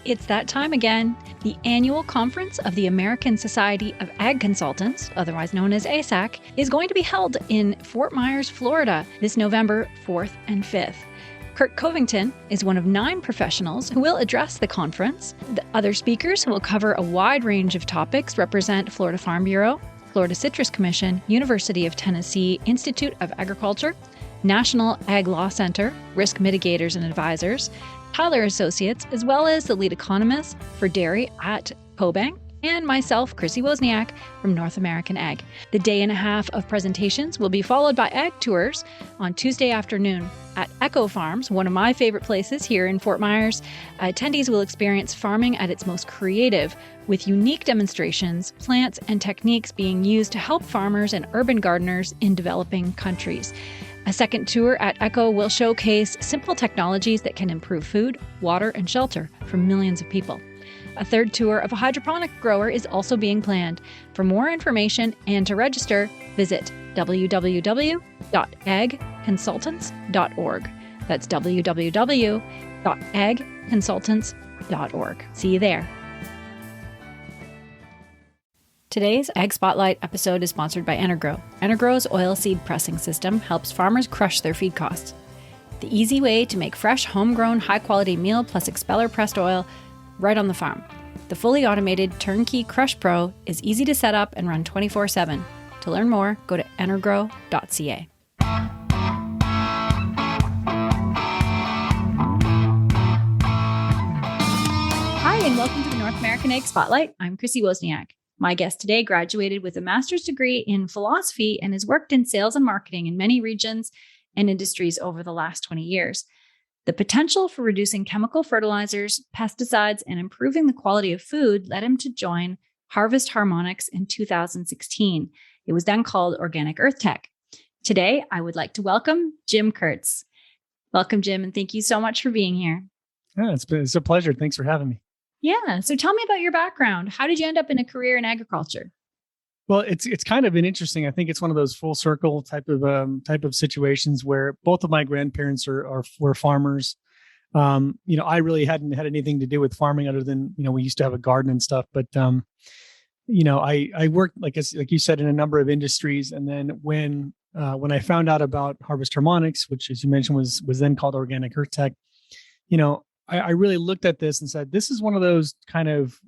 It's that time again. The annual conference of the American Society of Ag Consultants, otherwise known as ASAC, is going to be held in Fort Myers, Florida, this November 4th and 5th. Kurt Covington is one of 9 professionals who will address the conference. The other speakers who will cover a wide range of topics represent Florida Farm Bureau, Florida Citrus Commission, University of Tennessee Institute of Agriculture, National Ag Law Center, Risk Mitigators and Advisors, Tyler Associates, as well as the lead economist for dairy at CoBank, and myself, Chrissy Wozniak from North American Ag. The day and a half of presentations will be followed by ag tours on Tuesday afternoon at Echo Farms, one of my favorite places here in Fort Myers. Attendees will experience farming at its most creative, with unique demonstrations, plants, and techniques being used to help farmers and urban gardeners in developing countries. A second tour at Echo will showcase simple technologies that can improve food, water, and shelter for millions of people. A third tour of a hydroponic grower is also being planned. For more information and to register, visit www.agconsultants.org. That's www.agconsultants.org. See you there. Today's Ag Spotlight episode is sponsored by Energrow. Energrow's oilseed pressing system helps farmers crush their feed costs. The easy way to make fresh, homegrown, high-quality meal plus expeller pressed oil right on the farm. The fully automated Turnkey Crush Pro is easy to set up and run 24/7. To learn more, go to energrow.ca. Hi, and welcome to the North American Ag Spotlight. I'm Chrissy Wozniak. My guest today graduated with a master's degree in philosophy and has worked in sales and marketing in many regions and industries over the last 20 years. The potential for reducing chemical fertilizers, pesticides, and improving the quality of food led him to join Harvest Harmonics in 2016. It was then called Organic Earth Tech. Today, I would like to welcome Jim Kurtz. Welcome, Jim, and thank you so much for being here. Yeah, it's a pleasure. Thanks for having me. Yeah. So tell me about your background. How did you end up in a career in agriculture? Well, it's kind of been interesting. I think it's one of those full circle type of situations where both of my grandparents were farmers. I really hadn't had anything to do with farming other than we used to have a garden and stuff. But I worked like you said in a number of industries, and then when I found out about Harvest Harmonics, which as you mentioned was then called Organic Earth Tech, I really looked at this and said, this is one of those kind of,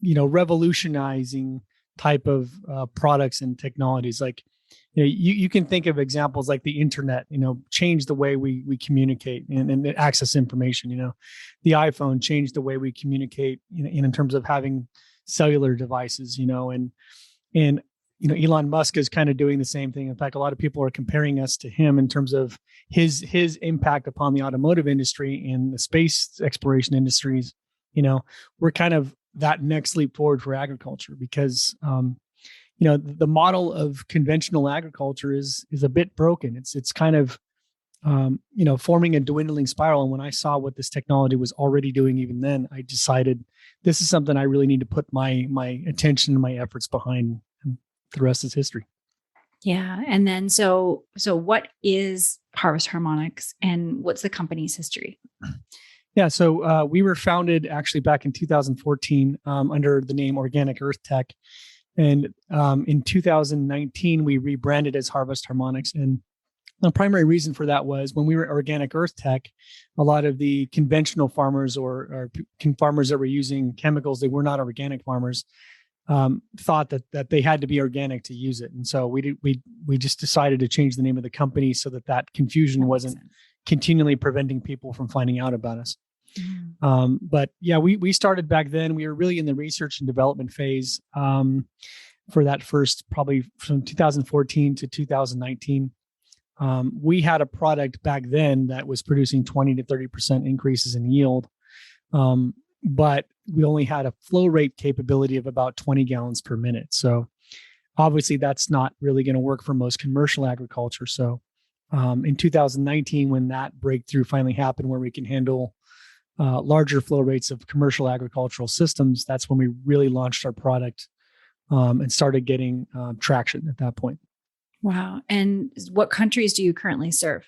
revolutionizing type of products and technologies. Like, you can think of examples like the internet, changed the way we communicate and access information. The iPhone changed the way we communicate in terms of having cellular devices, and Elon Musk is kind of doing the same thing. In fact, a lot of people are comparing us to him in terms of his impact upon the automotive industry and the space exploration industries. We're kind of that next leap forward for agriculture because, the model of conventional agriculture is a bit broken. It's kind of, forming a dwindling spiral. And when I saw what this technology was already doing, even then, I decided this is something I really need to put my attention and my efforts behind. The rest is history. Yeah. And then, so what is Harvest Harmonics and what's the company's history? Yeah. So we were founded actually back in 2014 under the name Organic Earth Tech. And in 2019, we rebranded as Harvest Harmonics. And the primary reason for that was when we were Organic Earth Tech, a lot of the conventional farmers or farmers that were using chemicals, they were not organic farmers, thought that they had to be organic to use it. And so we just decided to change the name of the company so that confusion wasn't continually preventing people from finding out about us. Mm. But yeah, we started back then. We were really in the research and development phase for that first, probably from 2014 to 2019. We had a product back then that was producing 20 to 30% increases in yield. But we only had a flow rate capability of about 20 gallons per minute. So obviously that's not really going to work for most commercial agriculture. So in 2019, when that breakthrough finally happened where we can handle larger flow rates of commercial agricultural systems, that's when we really launched our product and started getting traction at that point. Wow. And what countries do you currently serve?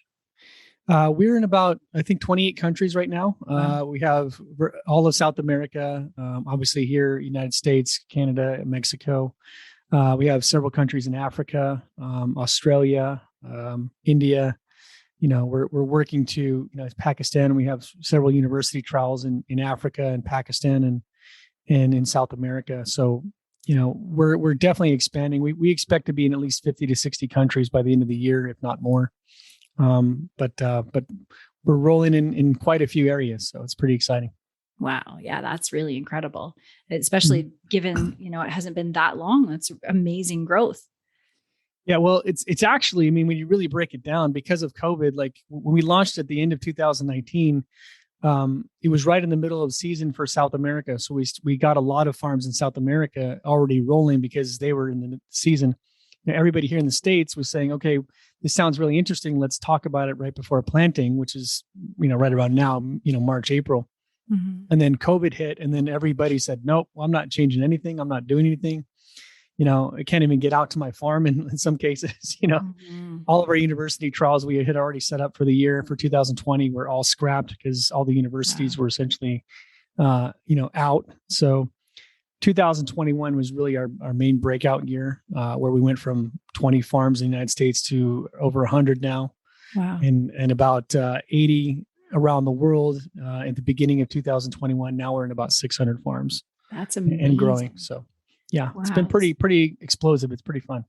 We're in about, I think, 28 countries right now. Wow. We have all of South America, obviously here, United States, Canada, and Mexico. We have several countries in Africa, Australia, India. We're working to, Pakistan. We have several university trials in Africa and Pakistan and in South America. So, we're definitely expanding. We expect to be in at least 50 to 60 countries by the end of the year, if not more. But we're rolling in quite a few areas, so it's pretty exciting. Wow. Yeah, that's really incredible. Especially given, it hasn't been that long. That's amazing growth. Yeah, well, it's actually, I mean, when you really break it down, because of COVID, like when we launched at the end of 2019, it was right in the middle of season for South America. So we got a lot of farms in South America already rolling because they were in the season. Everybody here in the States was saying, okay, this sounds really interesting. Let's talk about it right before planting, which is, right around now, March, April. Mm-hmm. And then COVID hit. And then everybody said, nope, I'm not changing anything. I'm not doing anything. I can't even get out to my farm in some cases, Mm-hmm. all of our university trials we had already set up for the year for 2020 were all scrapped because all the universities were essentially, out. So 2021 was really our main breakout year, where we went from 20 farms in the United States to over 100 now. Wow. And about 80 around the world at the beginning of 2021. Now we're in about 600 farms. That's amazing. And growing. So yeah, It's been pretty explosive. It's pretty fun.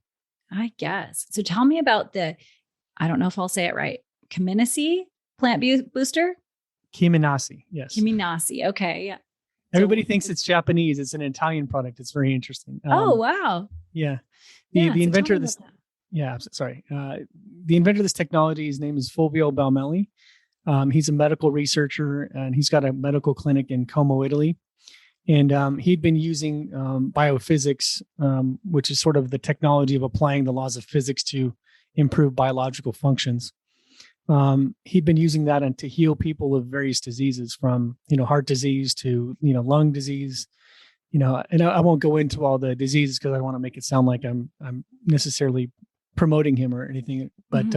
I guess. So tell me about I don't know if I'll say it right, Kyminasi Plant Booster? Kyminasi, yes. Kyminasi. Okay. Yeah. Everybody thinks it's Japanese. It's an Italian product. It's very interesting. Wow. Yeah. The inventor of this. Yeah. Sorry. The inventor of this technology, his name is Fulvio Baumelli. He's a medical researcher and he's got a medical clinic in Como, Italy. And he'd been using biophysics, which is sort of the technology of applying the laws of physics to improve biological functions. He'd been using that to heal people of various diseases, from heart disease to lung disease. And I won't go into all the diseases because I want to make it sound like I'm necessarily promoting him or anything. But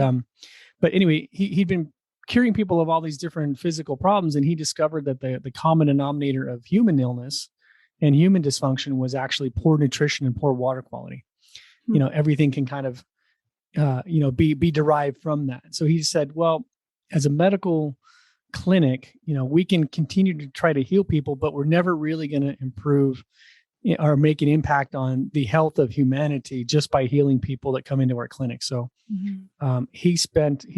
but anyway, he'd been curing people of all these different physical problems, and he discovered that the common denominator of human illness and human dysfunction was actually poor nutrition and poor water quality. Everything can kind of be derived from that. So he said, well, as a medical clinic, we can continue to try to heal people, but we're never really going to improve or make an impact on the health of humanity just by healing people that come into our clinic. So he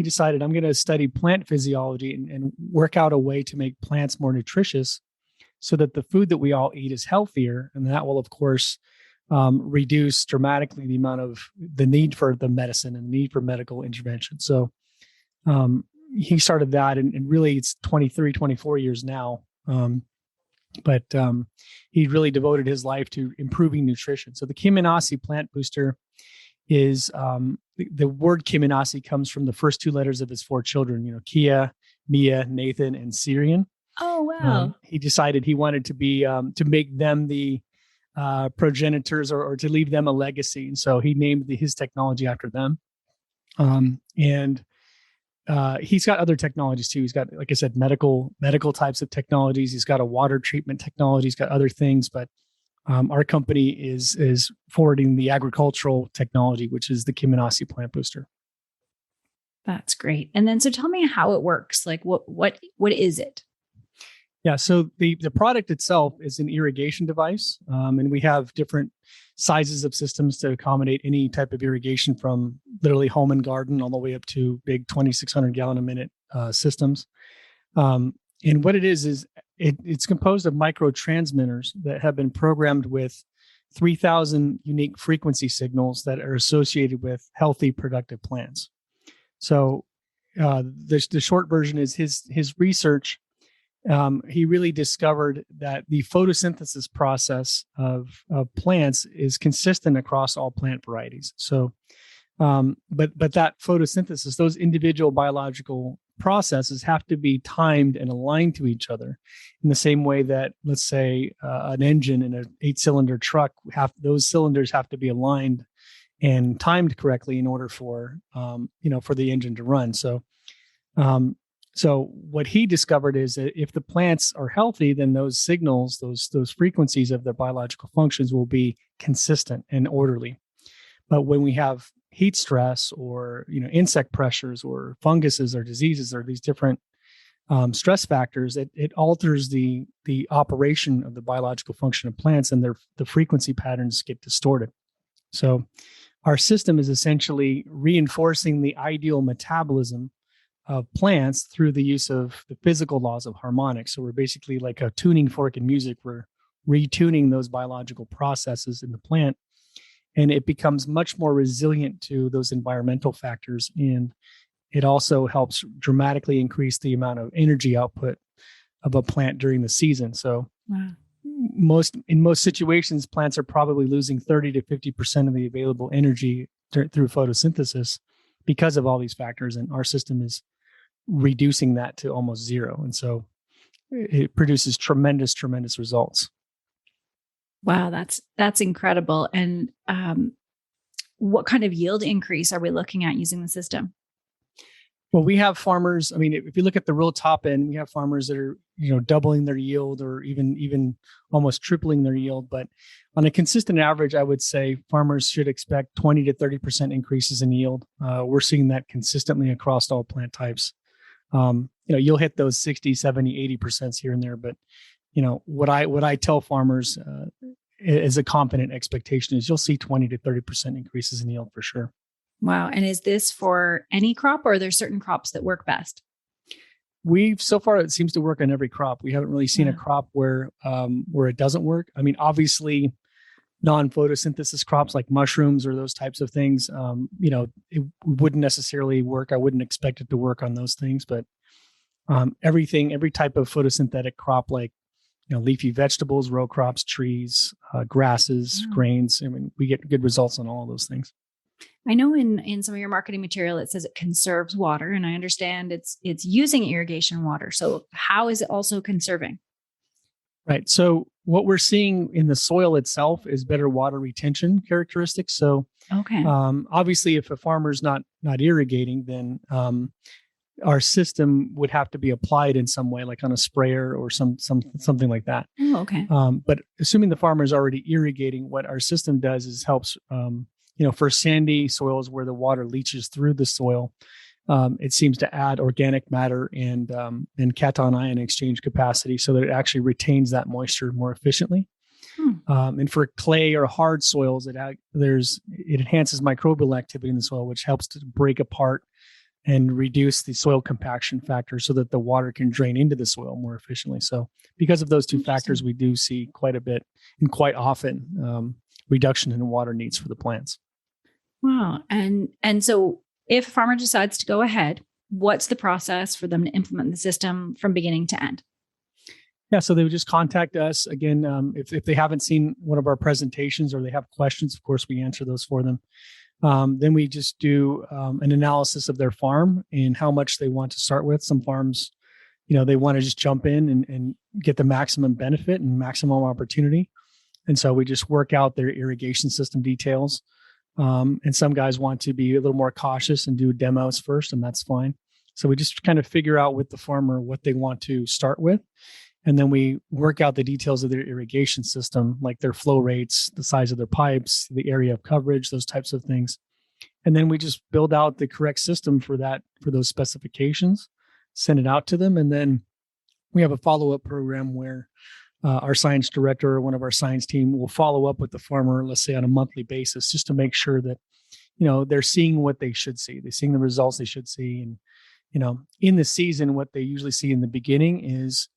decided, I'm going to study plant physiology and work out a way to make plants more nutritious so that the food that we all eat is healthier. And that will, of course, reduce dramatically the need for the medicine and the need for medical intervention. So he started that, and really it's 23, 24 years now. But he really devoted his life to improving nutrition. So the Kyminasi Plant Booster is the word Kyminasi comes from the first two letters of his four children, Kia, Mia, Nathan, and Syrian. Oh, wow. He decided he wanted to be to make them the progenitors or to leave them a legacy. And so he named his technology after them. And he's got other technologies too. He's got, like I said, medical types of technologies. He's got a water treatment technology. He's got other things, but our company is forwarding the agricultural technology, which is the Kyminasi Plant Booster. That's great. And then, so tell me how it works. Like what is it? Yeah. So the product itself is an irrigation device. And we have different sizes of systems to accommodate any type of irrigation, from literally home and garden all the way up to big 2,600 gallon a minute systems. And what it is it's composed of microtransmitters that have been programmed with 3,000 unique frequency signals that are associated with healthy, productive plants. So the short version is his research. He really discovered that the photosynthesis process of plants is consistent across all plant varieties. So, but that photosynthesis, those individual biological processes have to be timed and aligned to each other in the same way that, let's say, an engine in an 8-cylinder truck, those cylinders have to be aligned and timed correctly in order for the engine to run. So So what he discovered is that if the plants are healthy, then those signals, those frequencies of their biological functions will be consistent and orderly. But when we have heat stress or insect pressures or funguses or diseases or these different stress factors, it alters the operation of the biological function of plants, and the frequency patterns get distorted. So our system is essentially reinforcing the ideal metabolism of plants through the use of the physical laws of harmonics. So we're basically like a tuning fork in music. We're retuning those biological processes in the plant, and it becomes much more resilient to those environmental factors. And it also helps dramatically increase the amount of energy output of a plant during the season. So wow. In most situations, plants are probably losing 30 to 50% of the available energy through photosynthesis because of all these factors. And our system is reducing that to almost zero. And so it produces tremendous results. Wow, that's incredible. And what kind of yield increase are we looking at using the system? Well, we have farmers. I mean, if you look at the real top end, we have farmers that are, doubling their yield or even almost tripling their yield. But on a consistent average, I would say farmers should expect 20 to 30% increases in yield. We're seeing that consistently across all plant types. You'll hit those 60, 70, 80% here and there. But, what I tell farmers as a confident expectation is you'll see 20 to 30% increases in yield for sure. Wow. And is this for any crop, or are there certain crops that work best? So far, it seems to work on every crop. We haven't really seen a crop where it doesn't work. I mean, obviously, non-photosynthesis crops like mushrooms or those types of things, it wouldn't necessarily work. I wouldn't expect it to work on those things, but every type of photosynthetic crop, like leafy vegetables, row crops, trees, grasses, grains. I mean, we get good results on all of those things. I know in some of your marketing material, it says it conserves water, and I understand it's using irrigation water. So how is it also conserving? Right. So what we're seeing in the soil itself is better water retention characteristics. So okay. Obviously, if a farmer's not irrigating, then our system would have to be applied in some way, like on a sprayer or something like that. Oh, okay. But assuming the farmer is already irrigating, what our system does is helps. For sandy soils where the water leaches through the soil, it seems to add organic matter and cation ion exchange capacity so that it actually retains that moisture more efficiently. And for clay or hard soils, it enhances microbial activity in the soil, which helps to break apart and reduce the soil compaction factor so that the water can drain into the soil more efficiently. So because of those two factors, we do see quite a bit and quite often reduction in water needs for the plants. Wow. And so if a farmer decides to go ahead, what's the process for them to implement the system from beginning to end? Yeah, so they would just contact us. Again, if they haven't seen one of our presentations or they have questions, of course, we answer those for them. Then we just do an analysis of their farm and how much they want to start with. Some farms, they want to just jump in and get the maximum benefit and maximum opportunity. And so we just work out their irrigation system details. And some guys want to be a little more cautious and do demos first, and that's fine. So we just kind of figure out with the farmer what they want to start with. And then we work out the details of their irrigation system, like their flow rates, the size of their pipes, the area of coverage, those types of things. And then we just build out the correct system for those specifications, send it out to them. And then we have a follow-up program where our science director or one of our science team will follow up with the farmer, let's say on a monthly basis, just to make sure that, they're seeing what they should see. They're seeing the results they should see. And, in the season, what they usually see in the beginning is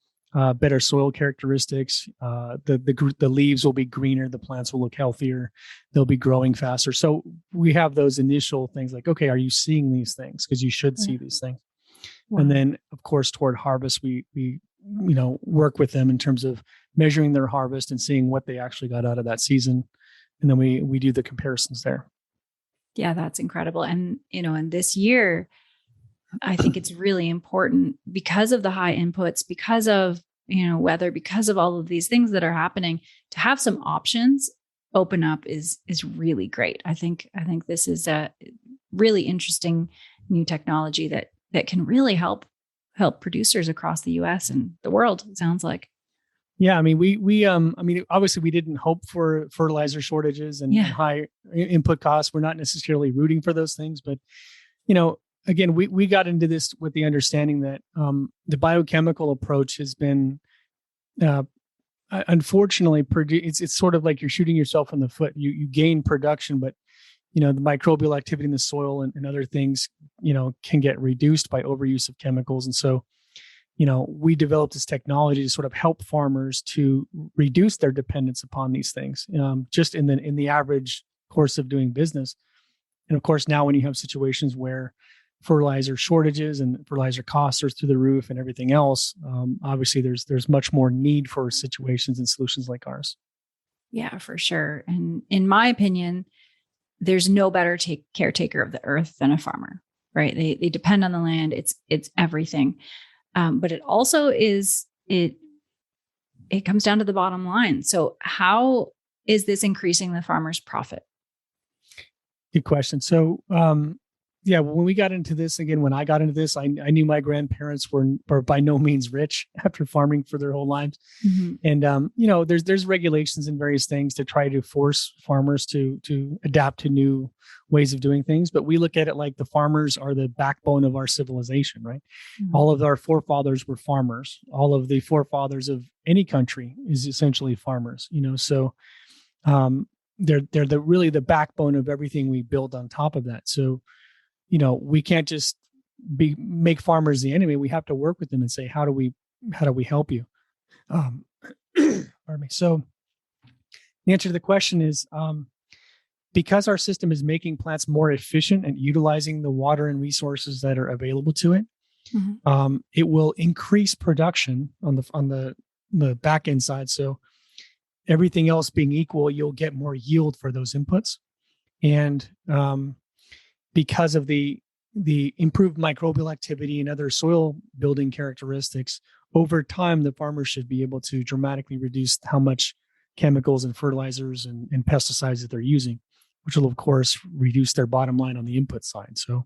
better soil characteristics. The leaves will be greener. The plants will look healthier. They'll be growing faster. So we have those initial things like, okay, are you seeing these things? Because you should see these things. Wow. And then, of course, toward harvest, we work with them in terms of measuring their harvest and seeing what they actually got out of that season. And then we do the comparisons there. Yeah, that's incredible. And, in this year, I think it's really important because of the high inputs, because of, weather, because of all of these things that are happening, to have some options open up is really great. I think this is a really interesting new technology that that can really help producers across the US and the world, it sounds like. Yeah, I mean, obviously we didn't hope for fertilizer shortages and high input costs. We're not necessarily rooting for those things, but again, we got into this with the understanding that the biochemical approach has been, unfortunately, it's sort of like you're shooting yourself in the foot. You gain production, but the microbial activity in the soil and other things, can get reduced by overuse of chemicals, and so. We developed this technology to sort of help farmers to reduce their dependence upon these things, just in the average course of doing business. And of course, now when you have situations where fertilizer shortages and fertilizer costs are through the roof and everything else, obviously there's much more need for situations and solutions like ours. Yeah, for sure. And in my opinion, there's no better caretaker of the earth than a farmer, right? They depend on the land. It's everything. But it also it comes down to the bottom line. So how is this increasing the farmer's profit? Good question. So, when we got into this, again, when I got into this, I knew my grandparents were by no means rich after farming for their whole lives. Mm-hmm. And, there's regulations and various things to try to force farmers to adapt to new ways of doing things. But we look at it like the farmers are the backbone of our civilization, right? Mm-hmm. All of our forefathers were farmers. All of the forefathers of any country is essentially farmers, so they're really the backbone of everything we build on top of that. So, we can't just make farmers the enemy. We have to work with them and say, how do we help you? Pardon me. So the answer to the question is, because our system is making plants more efficient at utilizing the water and resources that are available to it, mm-hmm. It will increase production on the back end side. So everything else being equal, you'll get more yield for those inputs. And because of the improved microbial activity and other soil building characteristics, over time, the farmers should be able to dramatically reduce how much chemicals and fertilizers and pesticides that they're using, which will, of course, reduce their bottom line on the input side. So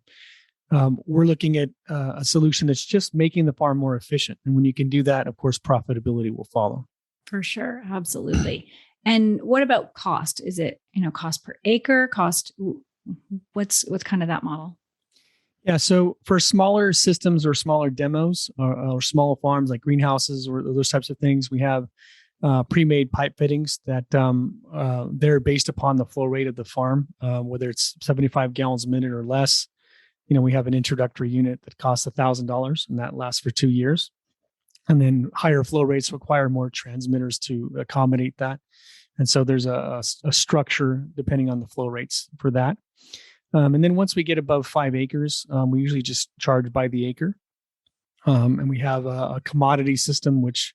we're looking at a solution that's just making the farm more efficient. And when you can do that, of course, profitability will follow. For sure. Absolutely. And what about cost? Is it, cost per acre, what's kind of that model? Yeah. So for smaller systems or smaller demos or small farms like greenhouses or those types of things, we have pre-made pipe fittings that they're based upon the flow rate of the farm, whether it's 75 gallons a minute or less. We have an introductory unit that costs $1,000 and that lasts for 2 years. And then higher flow rates require more transmitters to accommodate that. And so there's a structure depending on the flow rates for that. And then once we get above 5 acres, we usually just charge by the acre. And we have a commodity system, which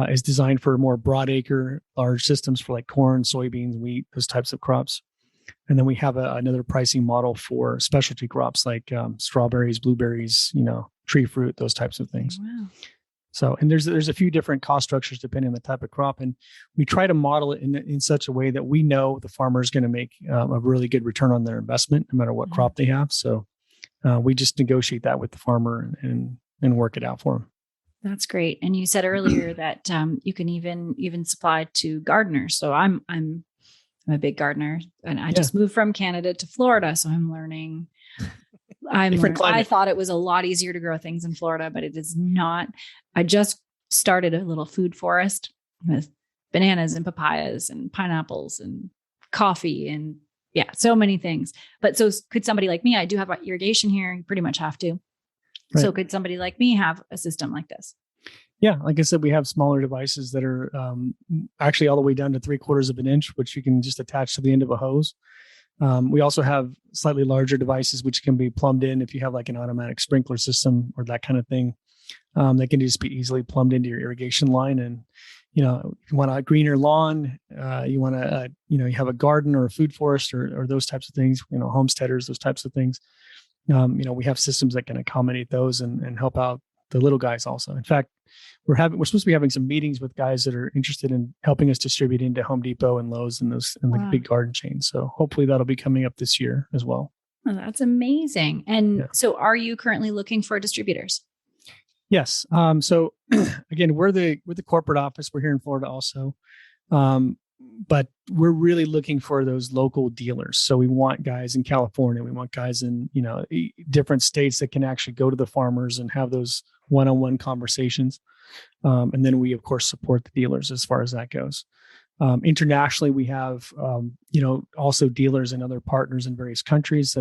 is designed for more broad acre, large systems for like corn, soybeans, wheat, those types of crops. And then we have another pricing model for specialty crops like strawberries, blueberries, tree fruit, those types of things. Wow. So, and there's a few different cost structures depending on the type of crop. And we try to model it in such a way that we know the farmer is going to make a really good return on their investment, no matter what crop they have. So we just negotiate that with the farmer and work it out for them. That's great. And you said earlier that you can even supply to gardeners. So I'm a big gardener, and I just moved from Canada to Florida. So I'm learning. I thought it was a lot easier to grow things in Florida, but it is not. I just started a little food forest with bananas and papayas and pineapples and coffee and so many things. But so could somebody like me, I do have irrigation here. You pretty much have to. Right. So could somebody like me have a system like this? Yeah. Like I said, we have smaller devices that are actually all the way down to 3/4 of an inch, which you can just attach to the end of a hose. We also have slightly larger devices, which can be plumbed in if you have like an automatic sprinkler system or that kind of thing. They can just be easily plumbed into your irrigation line. And, if you want a greener lawn, you want to, you have a garden or a food forest or those types of things, homesteaders, those types of things. We have systems that can accommodate those and help out the little guys also. In fact, we're supposed to be having some meetings with guys that are interested in helping us distribute into Home Depot and Lowe's and the big garden chains. So hopefully that'll be coming up this year as well. Oh, that's amazing. And Yeah. so are you currently looking for distributors? Yes. So again, we're the corporate office. We're here in Florida also. Um, but we're really looking for those local dealers. So we want guys in California. We want guys in, different states that can actually go to the farmers and have those one-on-one conversations. And then we, of course, support the dealers as far as that goes. Internationally, we have, also dealers and other partners in various countries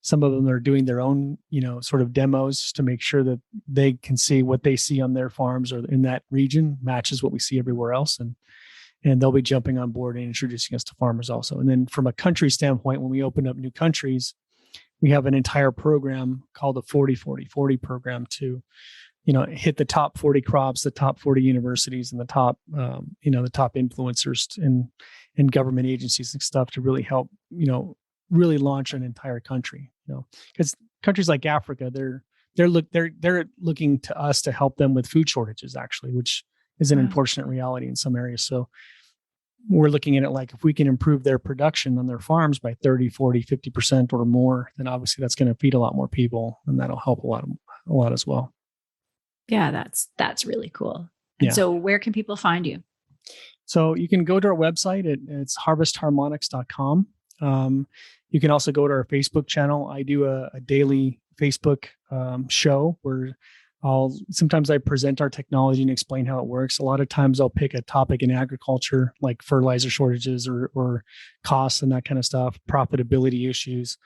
some of them are doing their own, sort of demos to make sure that they can see what they see on their farms or in that region matches what we see everywhere else. And they'll be jumping on board and introducing us to farmers also. And then from a country standpoint, when we open up new countries, we have an entire program called the 40-40-40 program to, hit the top 40 crops, the top 40 universities, and the top, the top influencers and government agencies and stuff to really help, really launch an entire country. Because countries like Africa, they're looking to us to help them with food shortages, actually, which is an unfortunate reality in some areas. So we're looking at it like if we can improve their production on their farms by 30, 40, 50% or more, then obviously that's going to feed a lot more people, and that'll help a lot as well. Yeah, that's really cool. And so where can people find you? So you can go to our website. It's harvestharmonics.com. You can also go to our Facebook channel. I do a daily Facebook show where sometimes I present our technology and explain how it works. A lot of times I'll pick a topic in agriculture, like fertilizer shortages or costs and that kind of stuff, profitability issues.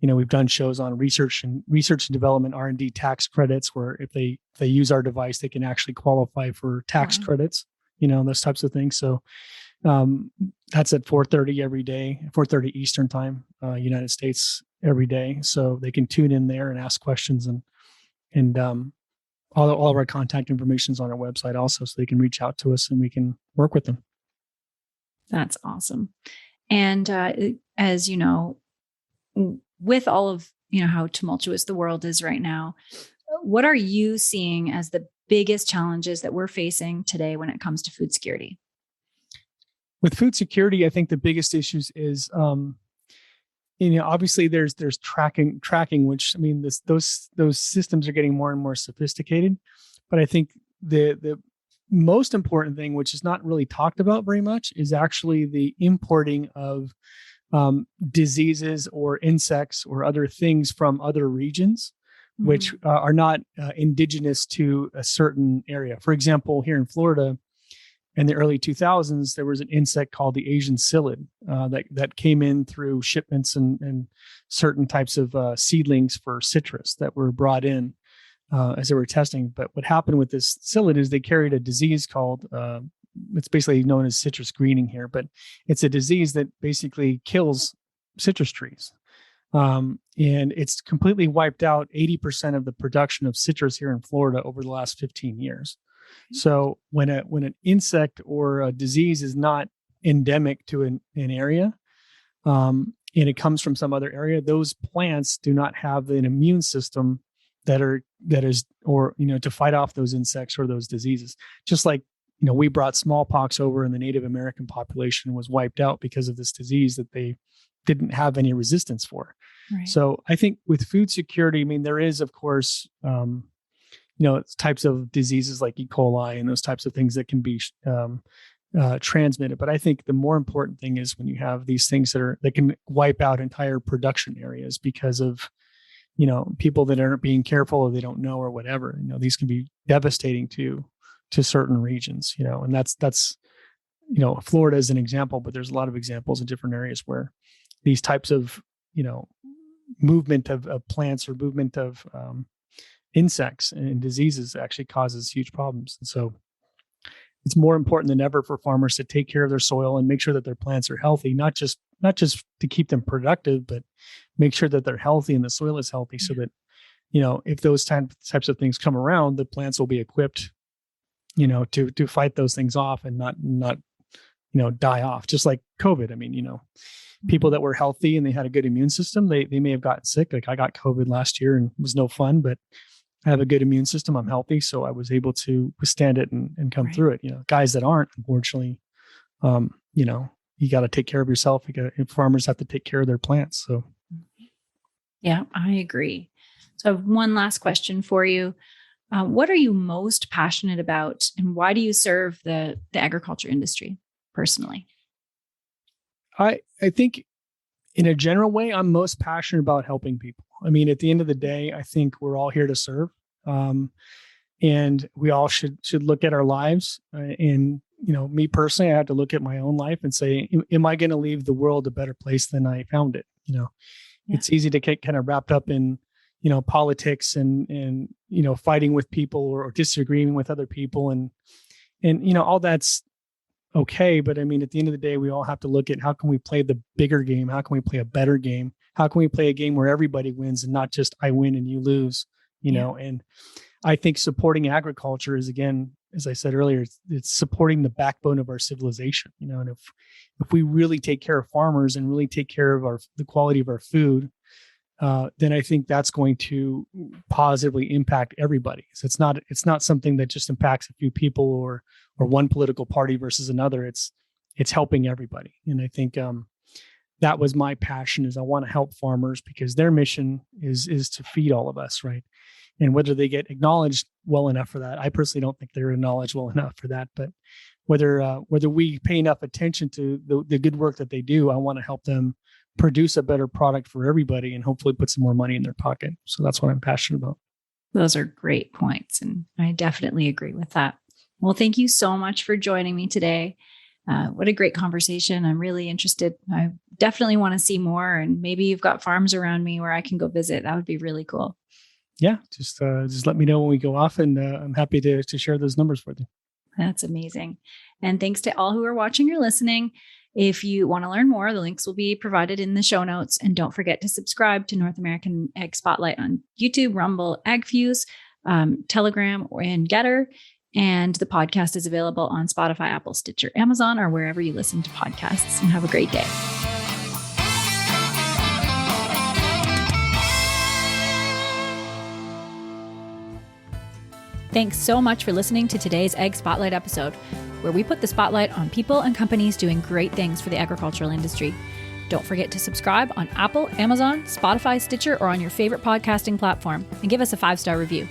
We've done shows on research and development, R&D tax credits, where if they use our device, they can actually qualify for tax credits, those types of things. So that's at 4:30 every day, 4:30 Eastern time, United States every day. So they can tune in there and ask questions, and all of our contact information is on our website also, so they can reach out to us and we can work with them. That's awesome. And as you know, with all of, how tumultuous the world is right now, what are you seeing as the biggest challenges that we're facing today when it comes to food security? With food security, I think the biggest issues is, obviously there's tracking, which, I mean, those systems are getting more and more sophisticated. But I think the most important thing, which is not really talked about very much, is actually the importing of diseases or insects or other things from other regions, which are not indigenous to a certain area. For example, here in Florida, in the early 2000s, there was an insect called the Asian psyllid that came in through shipments and certain types of seedlings for citrus that were brought in as they were testing. But what happened with this psyllid is they carried a disease called it's basically known as citrus greening here, but it's a disease that basically kills citrus trees. And it's completely wiped out 80% of the production of citrus here in Florida over the last 15 years. So when an insect or a disease is not endemic to an area, and it comes from some other area, those plants do not have an immune system to fight off those insects or those diseases. Just like, we brought smallpox over and the Native American population was wiped out because of this disease that they didn't have any resistance for. Right. So I think with food security, I mean, there is, of course, types of diseases like E. coli and those types of things that can be transmitted. But I think the more important thing is when you have these things that can wipe out entire production areas because of, people that aren't being careful or they don't know or whatever. These can be devastating to certain regions. And that's Florida is an example, but there's a lot of examples in different areas where these types of movement of plants or movement of insects and diseases actually causes huge problems. And so it's more important than ever for farmers to take care of their soil and make sure that their plants are healthy, not just to keep them productive, but make sure that they're healthy and the soil is healthy so that, if those types of things come around, the plants will be equipped, to fight those things off and not die off, just like COVID. I mean, people that were healthy and they had a good immune system, they may have gotten sick. Like I got COVID last year and it was no fun, but I have a good immune system. I'm healthy. So I was able to withstand it and come through it. Guys that aren't, unfortunately, you got to take care of yourself. Farmers have to take care of their plants. So. Yeah, I agree. So I have one last question for you. What are you most passionate about, and why do you serve the agriculture industry personally? I think in a general way, I'm most passionate about helping people. I mean, at the end of the day, I think we're all here to serve. And we all should look at our lives. And, me personally, I have to look at my own life and say, am I going to leave the world a better place than I found it? It's easy to get kind of wrapped up in, politics and, fighting with people or disagreeing with other people. And, all that's okay. But I mean, at the end of the day, we all have to look at how can we play the bigger game? How can we play a better game? How can we play a game where everybody wins and not just I win and you lose, and I think supporting agriculture is, again, as I said earlier, it's supporting the backbone of our civilization, and if we really take care of farmers and really take care of the quality of our food, then I think that's going to positively impact everybody. So it's not something that just impacts a few people or one political party versus another. It's helping everybody. And I think that was my passion, is I want to help farmers because their mission is to feed all of us, right? And whether they get acknowledged well enough for that, I personally don't think they're acknowledged well enough for that. But whether we pay enough attention to the good work that they do, I want to help them produce a better product for everybody and hopefully put some more money in their pocket. So that's what I'm passionate about. Those are great points, and I definitely agree with that. Well, thank you so much for joining me today. What a great conversation. I'm really interested. I definitely want to see more, and maybe you've got farms around me where I can go visit. That would be really cool. Yeah, just let me know when we go off, and I'm happy to share those numbers with you. That's amazing. And thanks to all who are watching or listening. If you want to learn more, the links will be provided in the show notes. And don't forget to subscribe to North American Ag Spotlight on YouTube, Rumble, AgFuse, Telegram, and Getter. And the podcast is available on Spotify, Apple, Stitcher, Amazon, or wherever you listen to podcasts. And have a great day. Thanks so much for listening to today's Ag Spotlight episode, where we put the spotlight on people and companies doing great things for the agricultural industry. Don't forget to subscribe on Apple, Amazon, Spotify, Stitcher, or on your favorite podcasting platform, and give us a 5-star review.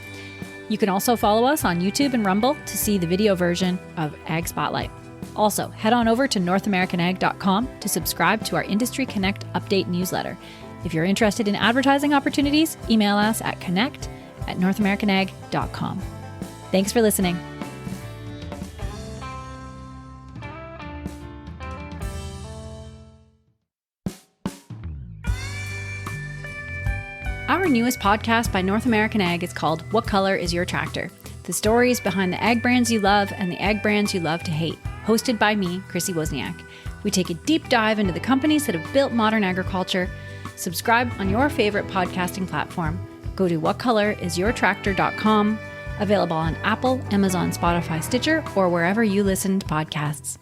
You can also follow us on YouTube and Rumble to see the video version of Ag Spotlight. Also, head on over to NorthAmericanAg.com to subscribe to our Industry Connect update newsletter. If you're interested in advertising opportunities, email us at connect@NorthAmericanAg.com. Thanks for listening. Our newest podcast by North American Ag is called What Color is Your Tractor? The stories behind the ag brands you love and the ag brands you love to hate. Hosted by me, Chrissy Wozniak. We take a deep dive into the companies that have built modern agriculture. Subscribe on your favorite podcasting platform. Go to whatcolorisyourtractor.com. Available on Apple, Amazon, Spotify, Stitcher, or wherever you listen to podcasts.